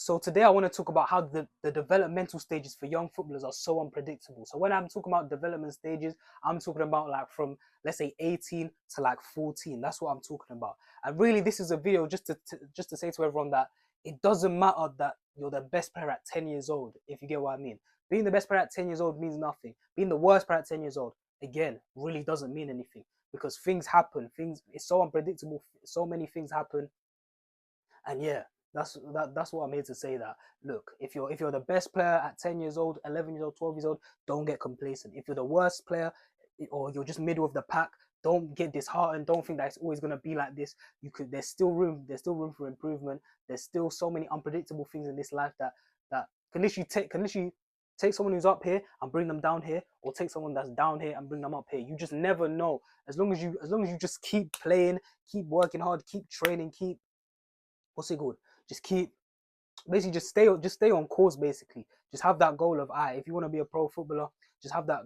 So today I want to talk about how the developmental stages for young footballers are so unpredictable. So when I'm talking about development stages, I'm talking about like from, let's say, 18 to like 14. That's what I'm talking about. And really, this is a video just to say to everyone that it doesn't matter that you're the best player at 10 years old, if you get what I mean. Being the best player at 10 years old means nothing. Being the worst player at 10 years old, again, really doesn't mean anything, because things happen. It's so unpredictable. So many things happen. And yeah, that's what I'm here to say. That look, if you're the best player at 10 years old, 11 years old, 12 years old, don't get complacent. If you're the worst player, or you're just middle of the pack, don't get disheartened. Don't think that it's always going to be like this. There's still room for improvement. There's still so many unpredictable things in this life that can literally take someone who's up here and bring them down here, or take someone that's down here and bring them up here. You just never know. As long as you just keep playing, keep working hard, keep training, keep what's it called? Just keep basically just stay on course. Basically, just have that goal of, if you want to be a pro footballer, just have that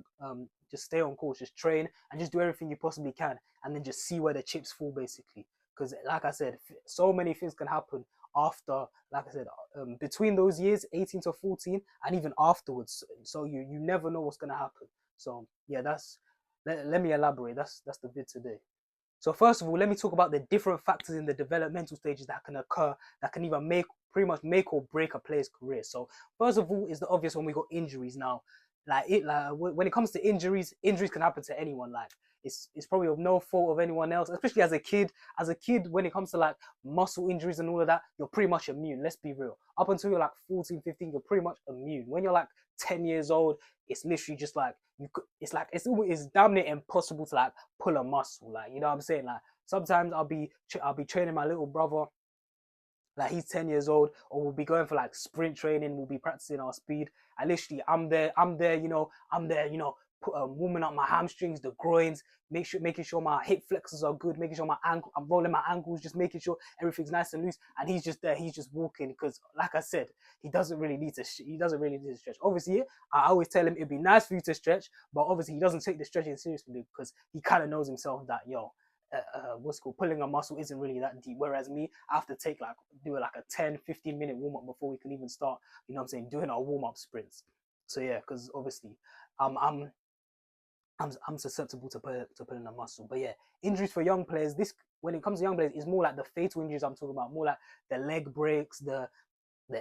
just stay on course, just train and just do everything you possibly can, and then just see where the chips fall, basically. Because like I said, so many things can happen after, like I said, between those years 18 to 14, and even afterwards. So you never know what's gonna happen. So yeah, let me elaborate. That's the vid today. So first of all, let me talk about the different factors in the developmental stages that can occur, that can either pretty much make or break a player's career. So first of all is the obvious one. We got injuries. Now, when it comes to injuries can happen to anyone. Like it's probably of no fault of anyone else, especially as a kid. As a kid, when it comes to like muscle injuries and all of that, you're pretty much immune. Let's be real. Up until you're like 14, 15, you're pretty much immune. When you're like 10 years old, it's literally just like it's damn near impossible to like pull a muscle. Like, you know what I'm saying? Like sometimes I'll be training my little brother, like he's 10 years old, or we'll be going for like sprint training, we'll be practicing our speed, and literally I'm there, warming up my hamstrings, the groins, making sure my hip flexors are good, making sure I'm rolling my ankles, just making sure everything's nice and loose, and he's just there, he's just walking, because like I said, he doesn't really need to stretch. Obviously, I always tell him it'd be nice for you to stretch, but obviously he doesn't take the stretching seriously, because he kind of knows himself that, what's called pulling a muscle isn't really that deep. Whereas me, I have to do like a 10-15 minute warm up before we can even start, you know what I'm saying, doing our warm up sprints. So yeah, because obviously um I'm I'm susceptible to pulling a muscle. But yeah, injuries for young players, this when it comes to young players, is more like the fatal injuries I'm talking about, more like the leg breaks, the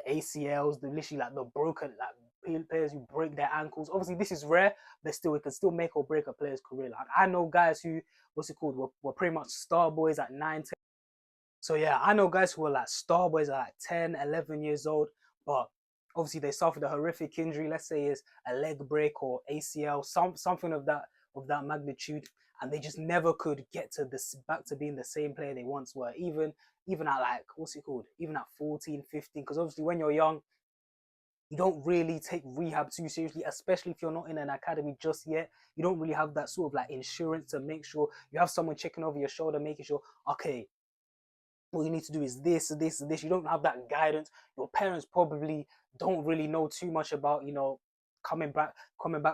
ACLs, the literally like the broken, like players who break their ankles. Obviously, this is rare, but still, it can still make or break a player's career. Like I know guys who, what's it called, were pretty much star boys at 9, 10. So yeah, I know guys who were like star boys at like 10, 11 years old, but obviously they suffered a horrific injury. Let's say it's a leg break or ACL, something of that magnitude, and they just never could get to this back to being the same player they once were. Even at like, what's it called? Even at 14, 15, because obviously when you're young, you don't really take rehab too seriously, especially if you're not in an academy just yet. You don't really have that sort of like insurance to make sure you have someone checking over your shoulder, making sure, okay, what you need to do is this, this, this. You don't have that guidance. Your parents probably don't really know too much about, coming back,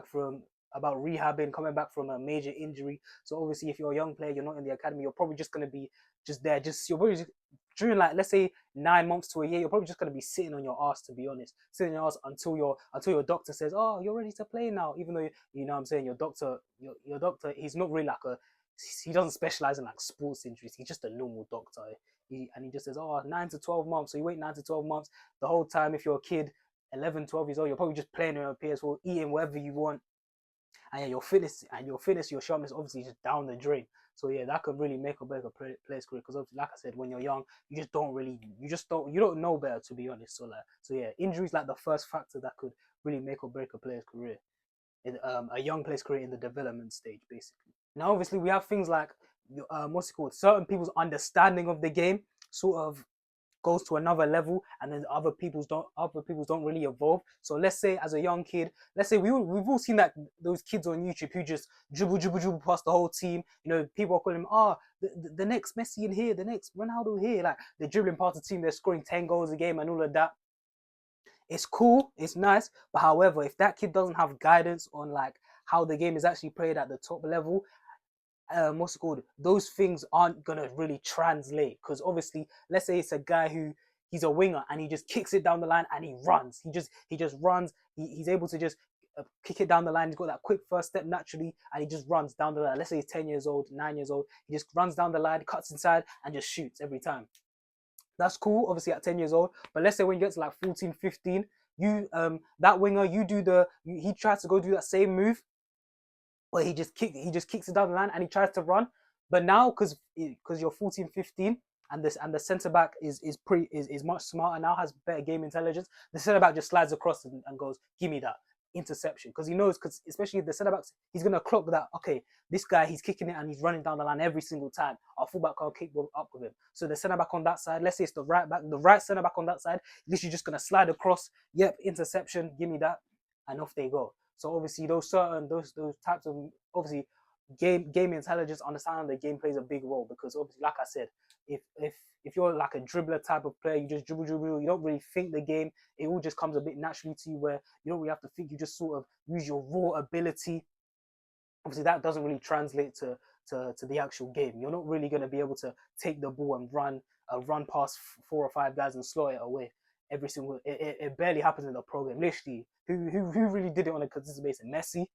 from about rehabbing, coming back from a major injury. So obviously, if you're a young player, you're not in the academy, you're probably just gonna be just there. You're probably just, during like, let's say 9 months to a year, you're probably just gonna be sitting on your ass, to be honest, sitting on your ass until your doctor says, oh, you're ready to play now. Even though, you know what I'm saying, your doctor, he's not really like he doesn't specialize in like sports injuries. He's just a normal doctor. And he just says, oh, 9 to 12 months. So you wait 9 to 12 months. The whole time, if you're a kid, 11, 12 years old, you're probably just playing on your PS4, eating whatever you want. And yeah, your sharpness obviously is just down the drain. So yeah, that could really make or break a player's career. Because obviously, like I said, when you're young, you don't know better, to be honest. So yeah, injuries like the first factor that could really make or break a player's career, a young player's career in the development stage, basically. Now, obviously, we have things like, what's it called? Certain people's understanding of the game sort of goes to another level, and then other people's don't really evolve. So let's say as a young kid, let's say we've all seen that those kids on YouTube who just dribble past the whole team. People are calling them, the next Messi in here, the next Ronaldo here. Like they're dribbling past the team, they're scoring 10 goals a game and all of that. It's cool, it's nice, but however, if that kid doesn't have guidance on like how the game is actually played at the top level, what's it called? Those things aren't gonna really translate, because obviously, let's say it's a guy who he's a winger and he just kicks it down the line and he runs. He just runs. He's able to just kick it down the line. He's got that quick first step naturally, and he just runs down the line. Let's say he's 10 years old, 9 years old. He just runs down the line, cuts inside, and just shoots every time. That's cool, obviously at 10 years old. But let's say when you get to like 14, 15, that winger, he tries to go do that same move, where he just kicks it down the line and he tries to run. But now, because you're 14, 15, and the centre back is much smarter now, has better game intelligence. The centre back just slides across and goes, "Give me that interception," because he knows, because especially if the centre backs, he's gonna clock that. Okay, this guy, he's kicking it and he's running down the line every single time. Our fullback can't kick up with him. So the centre back on that side, let's say it's the right centre back on that side, literally just gonna slide across. Yep, interception. Give me that, and off they go. So obviously those types of, obviously, game intelligence, understanding the game plays a big role, because obviously, like I said, if you're like a dribbler type of player, you just dribble, you don't really think the game, it all just comes a bit naturally to you, where you don't really have to think, you just sort of use your raw ability. Obviously that doesn't really translate to the actual game. You're not really going to be able to take the ball and run past 4 or 5 guys and slot it away every single. It barely happens in the program. Literally, who really did it on a consistent basis? Messi.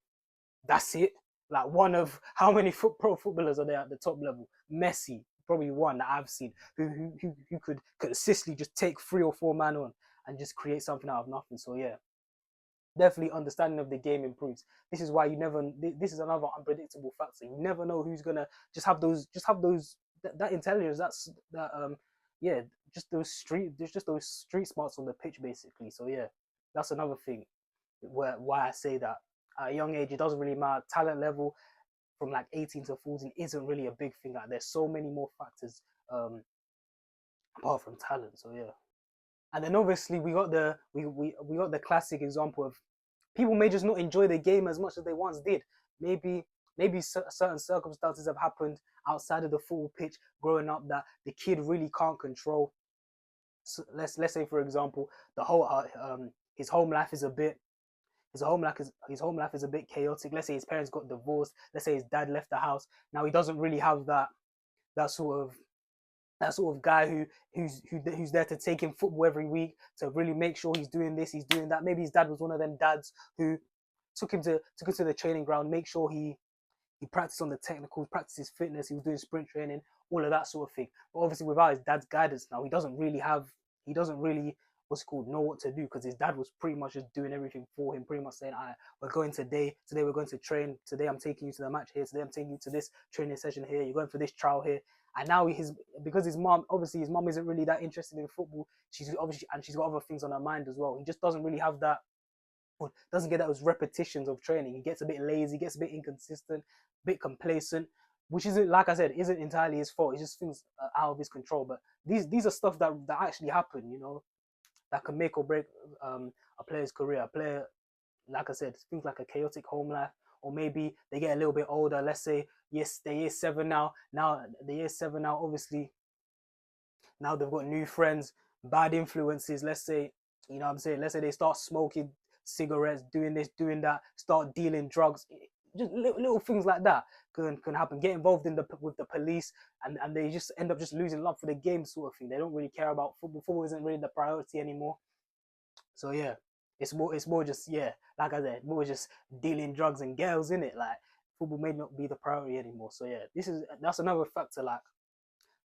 That's it. Like, one of how many pro footballers are there at the top level? Messi, probably one that I've seen who could consistently just take 3 or 4 man on and just create something out of nothing. So yeah, definitely understanding of the game improves. This is why this is another unpredictable factor. You never know who's gonna just have that intelligence. Yeah, there's just those street smarts on the pitch basically. So yeah, that's another thing why I say that at a young age it doesn't really matter. Talent level from like 18 to 14 isn't really a big thing. Like, there's so many more factors apart from talent. So yeah. And then obviously we got the classic example of people may just not enjoy the game as much as they once did. Maybe certain circumstances have happened outside of the football pitch growing up that the kid really can't control. So let's say, for example, the whole his home life is a bit chaotic. Let's say his parents got divorced. Let's say his dad left the house. Now he doesn't really have that sort of guy who's there to take him football every week, to really make sure he's doing this, he's doing that. Maybe his dad was one of them dads who took him to the training ground, make sure he practiced on the technicals, practiced his fitness, he was doing sprint training, all of that sort of thing. But obviously without his dad's guidance now, he doesn't really know what to do, because his dad was pretty much just doing everything for him, pretty much saying, all right, we're going today we're going to train, today I'm taking you to the match here, today I'm taking you to this training session here, you're going for this trial here. And now because his mom isn't really that interested in football, she's got other things on her mind as well. He just doesn't really have that, or doesn't get those repetitions of training. He gets a bit lazy, gets a bit inconsistent, a bit complacent, which isn't, like I said, isn't entirely his fault. It's just things out of his control. But these are stuff that actually happen, that can make or break a player's career. A player, like I said, things like a chaotic home life, or maybe they get a little bit older. Let's say, yes, they're year 7 now. Now the year 7 now, obviously, now they've got new friends, bad influences. Let's say, let's say they start smoking cigarettes, doing this, doing that, start dealing drugs. Just little things like that can happen. Get involved with the police, and they just end up just losing love for the game, sort of thing. They don't really care about football. Football isn't really the priority anymore. So yeah, it's more just, yeah, like I said, more just dealing drugs and girls, in it. Like, football may not be the priority anymore. So yeah, that's another factor. Like,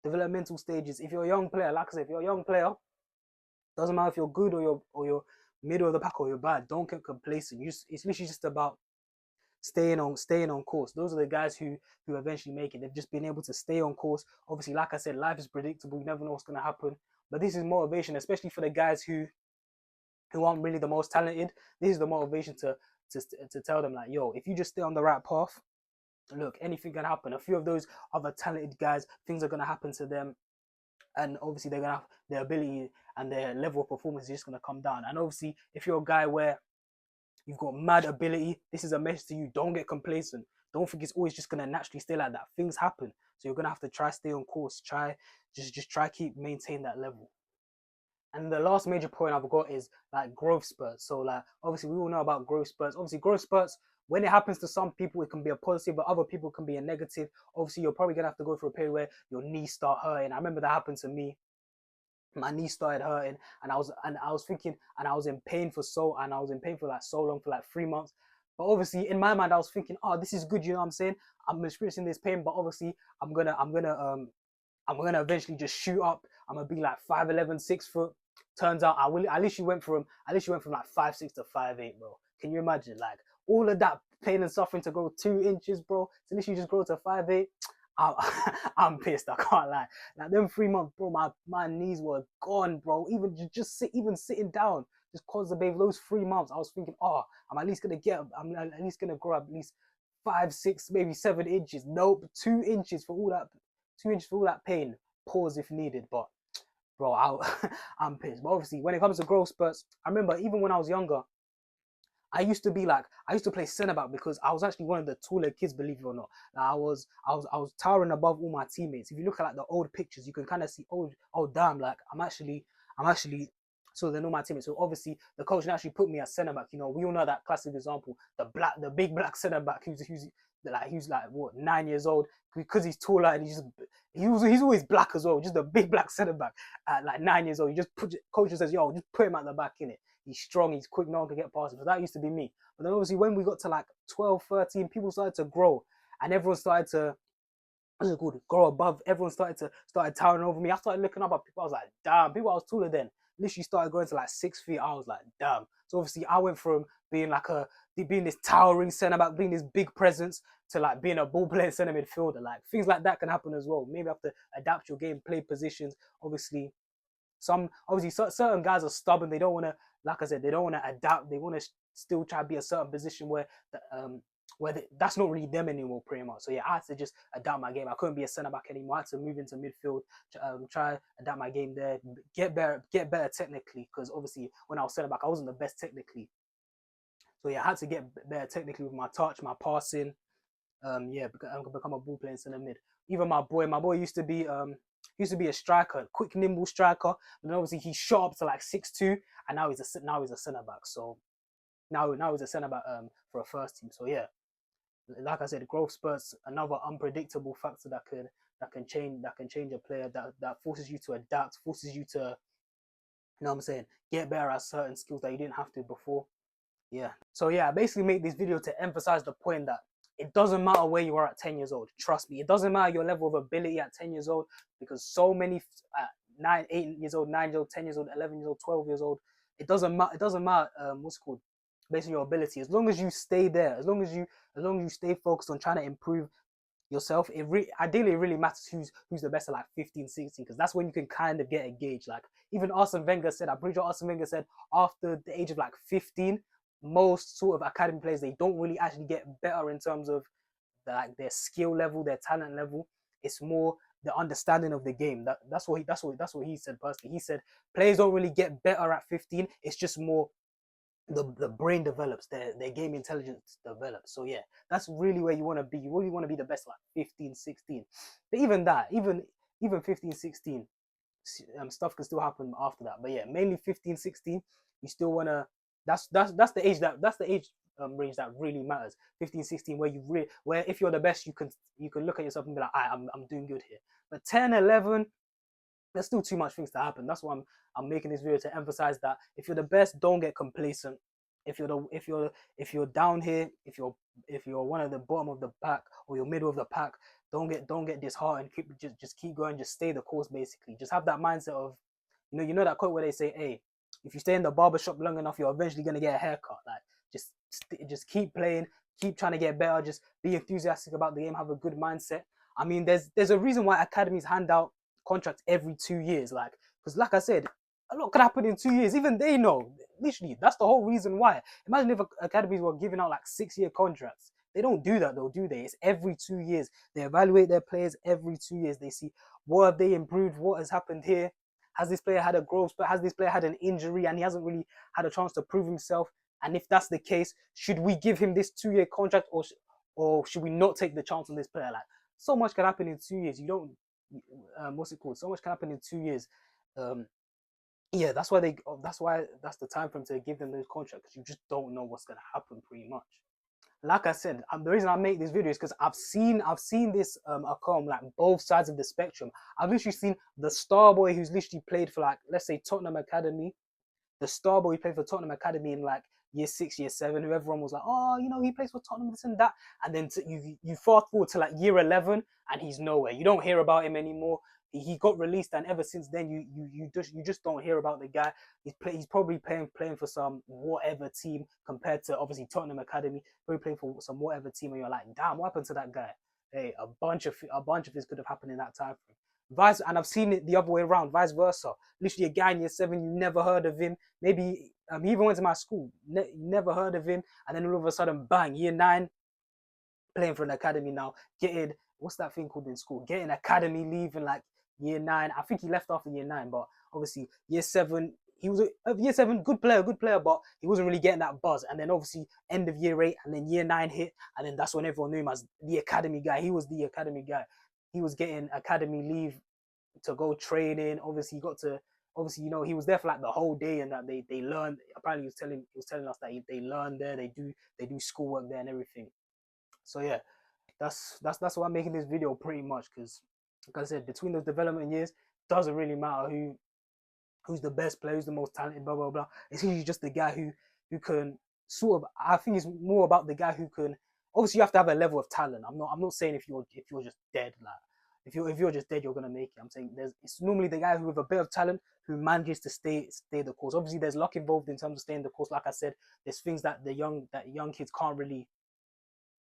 developmental stages. If you're a young player, like I said, if you're a young player, doesn't matter if you're good or you're middle of the pack or you're bad. Don't get complacent. It's literally just about staying on course. Those are the guys who eventually make it. They've just been able to stay on course. Obviously, like I said, life is predictable. You never know what's going to happen. But this is motivation, especially for the guys who aren't really the most talented. This is the motivation to tell them, like, yo, if you just stay on the right path, look, anything can happen. A few of those other talented guys, things are going to happen to them, and obviously they're going to have their ability and their level of performance is just going to come down. And obviously, if you're a guy where you've got mad ability, this is a message to you. Don't get complacent. Don't think it's always just going to naturally stay like that. Things happen. So you're going to have to try stay on course. Just try keep maintain that level. And the last major point I've got is like growth spurts. So like, obviously we all know about growth spurts. Obviously growth spurts, when it happens to some people, it can be a positive, but other people can be a negative. Obviously you're probably going to have to go through a period where your knees start hurting. I remember that happened to me my knee started hurting, and I was thinking, and I was in pain for like so long, for like 3 months. But obviously in my mind I was thinking, oh, this is good, you know what I'm saying? I'm experiencing this pain, but obviously I'm gonna eventually just shoot up. I'm gonna be like 5'11", 6 foot. Turns out I literally went from like 5'6" to 5'8", bro. Can you imagine? Like all of that pain and suffering to grow 2 inches, bro. To literally just grow to 5'8". I'm pissed. I can't lie. Like them 3 months, bro. My knees were gone, bro. Even sitting down, just cause the baby. Those 3 months, I was thinking, oh, I'm at least gonna grow up at least 5, 6, maybe 7 inches. Nope, 2 inches for all that 2 inches for all that pain. Pause if needed, but bro, I'm pissed. But obviously, when it comes to growth spurts, I remember even when I was younger, I used to play centre back because I was actually one of the taller kids, believe it or not. Like I was towering above all my teammates. If you look at like the old pictures, you can kind of see, oh damn, like I'm actually so than all my teammates. So obviously the coach actually put me as centre back. You know, we all know that classic example, the big black centre back who's like what 9 years old because he's taller and he's always black as well, just a big black centre back at like 9 years old. You just coach says, yo, just put him at the back in it. He's strong, he's quick, no one can get past him. So that used to be me. But then obviously when we got to like 12, 13, people started to grow and everyone started to what's it called? Grow above. Everyone started towering over me. I started looking up at people. I was like, damn, people I was taller than literally started going to like 6 feet. I was like, damn. So obviously I went from being this towering centre back, being this big presence to like being a ball playing centre midfielder. Like things like that can happen as well. Maybe you have to adapt your game, play positions. Certain guys are stubborn. They don't want to, like I said, they don't want to adapt. They want to still try to be a certain position that's not really them anymore, pretty much. So yeah, I had to just adapt my game. I couldn't be a centre back anymore. I had to move into midfield, try adapt my game there, get better technically. Because obviously when I was centre back, I wasn't the best technically. So yeah, I had to get better technically with my touch, my passing. Yeah, become a ball playing centre mid. Even my boy used to be a striker, quick, nimble striker. But then obviously he shot up to like 6'2", and now he's a centre back. So now he's a centre back for a first team. So yeah, like I said, growth spurts, another unpredictable factor that can change a player, that forces you to adapt, forces you to, you know what I'm saying, get better at certain skills that you didn't have to before. Yeah. So yeah, I basically make this video to emphasize the point that it doesn't matter where you are at 10 years old. Trust me, it doesn't matter your level of ability at 10 years old, because so many 8 years old, 9 years old, 10 years old, 11 years old, 12 years old. It doesn't matter. It doesn't matter. What's it called? Based on your ability, as long as you stay there, as long as you stay focused on trying to improve yourself, ideally it really matters who's the best at like 15, 16, because that's when you can kind of get a gauge. Like even Arsene Wenger said, I'm pretty sure Arsene Wenger said after the age of like 15, most sort of academy players, they don't really actually get better in terms of their skill level, their talent level. It's more the understanding of the game. That's what he said personally. He said players don't really get better at 15. It's just more the brain develops, their game intelligence develops. So yeah, that's really where you want to be. You really want to be the best like 15, 16. But even that, even 15, 16, stuff can still happen after that. But yeah, mainly 15, 16, you still want to, that's the age range that really matters. 15, 16, where if you're the best, you can look at yourself and be like, I'm doing good here. But 10, 11, there's still too much things to happen. That's why I'm making this video, to emphasize that if you're the best, don't get complacent. If you're down here, if you're one of the bottom of the pack or you're middle of the pack, don't get disheartened. Just keep going. Just stay the course. Basically, just have that mindset of, you know that quote where they say, hey, if you stay in the barber shop long enough, you're eventually gonna get a haircut. Like just keep playing, keep trying to get better. Just be enthusiastic about the game. Have a good mindset. I mean, there's a reason why academies hand out contracts every 2 years, like, because like I said, a lot could happen in 2 years. Even they know, literally, that's the whole reason why. Imagine if academies were giving out like 6-year contracts. They don't do that though, do they? It's every 2 years. They evaluate their players every 2 years. They see what have they improved, what has happened here. Has this player had a growth, but has this player had an injury and he hasn't really had a chance to prove himself? And if that's the case, should we give him this 2-year contract, or should we not take the chance on this player? Like, so much can happen in 2 years. You don't, what's it called? So much can happen in 2 years. Yeah, that's why that's the time frame to give them those contracts, because you just don't know what's gonna happen, pretty much. like I said, the reason I make this video is because I've seen this account like both sides of the spectrum. I've literally seen the star boy who's literally played for, like, let's say Tottenham Academy, the star boy who played for Tottenham Academy in like year 6, year 7, who everyone was like, oh, you know, he plays for Tottenham, this and that. And then you fast forward to like year 11, and he's nowhere. You don't hear about him anymore. He got released, and ever since then, you just don't hear about the guy. He's probably playing for some whatever team, compared to obviously Tottenham Academy. Probably playing for some whatever team, and you're like, damn, what happened to that guy? Hey, a bunch of this could have happened in that time frame. And I've seen it the other way around, vice versa. Literally, a guy in year 7, you never heard of him. Maybe he even went to my school, never heard of him, and then all of a sudden, bang, year 9, playing for an academy now, getting, what's that thing called in school? Getting academy leave in like year 9. I think he left after year 9, but obviously year 7, he was year 7, good player, but he wasn't really getting that buzz. And then obviously end of year 8, and then year 9 hit, and then that's when everyone knew him as the academy guy. He was the academy guy. He was getting academy leave to go training. Obviously, he got to, obviously, you know, he was there for like the whole day, and that they learned. Apparently, he was telling us that they learn there. They do schoolwork there and everything. So yeah, that's why I'm making this video pretty much, because like I said, between those development years, doesn't really matter who's the best player, who's the most talented, blah blah blah. It's usually just the guy who can sort of. I think it's more about the guy who can. Obviously, you have to have a level of talent. I'm not saying if you're just dead, like if you're just dead, you're gonna make it. I'm saying it's normally the guy who with a bit of talent who manages to stay the course. Obviously, there's luck involved in terms of staying the course. Like I said, there's things that the young kids can't really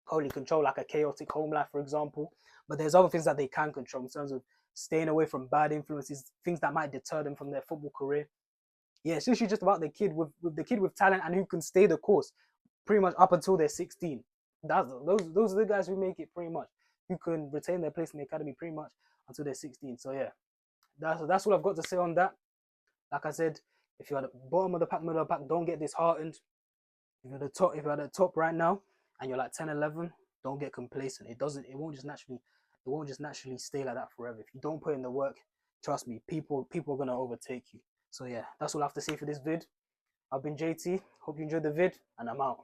wholly control, like a chaotic home life, for example. But there's other things that they can control in terms of staying away from bad influences, things that might deter them from their football career. Yeah, it's literally just about the kid with talent and who can stay the course pretty much up until they're 16. Those are the guys who make it pretty much, who can retain their place in the academy pretty much until they're 16. So yeah, that's what I've got to say on that. Like I said, if you're at the bottom of the pack, middle of the pack, don't get disheartened. If you're at the top right now and you're like 10, 11, don't get complacent. It won't just naturally stay like that forever. If you don't put in the work, trust me, people are gonna overtake you. So yeah, that's all I have to say for this vid. I've been JT. Hope you enjoyed the vid, and I'm out.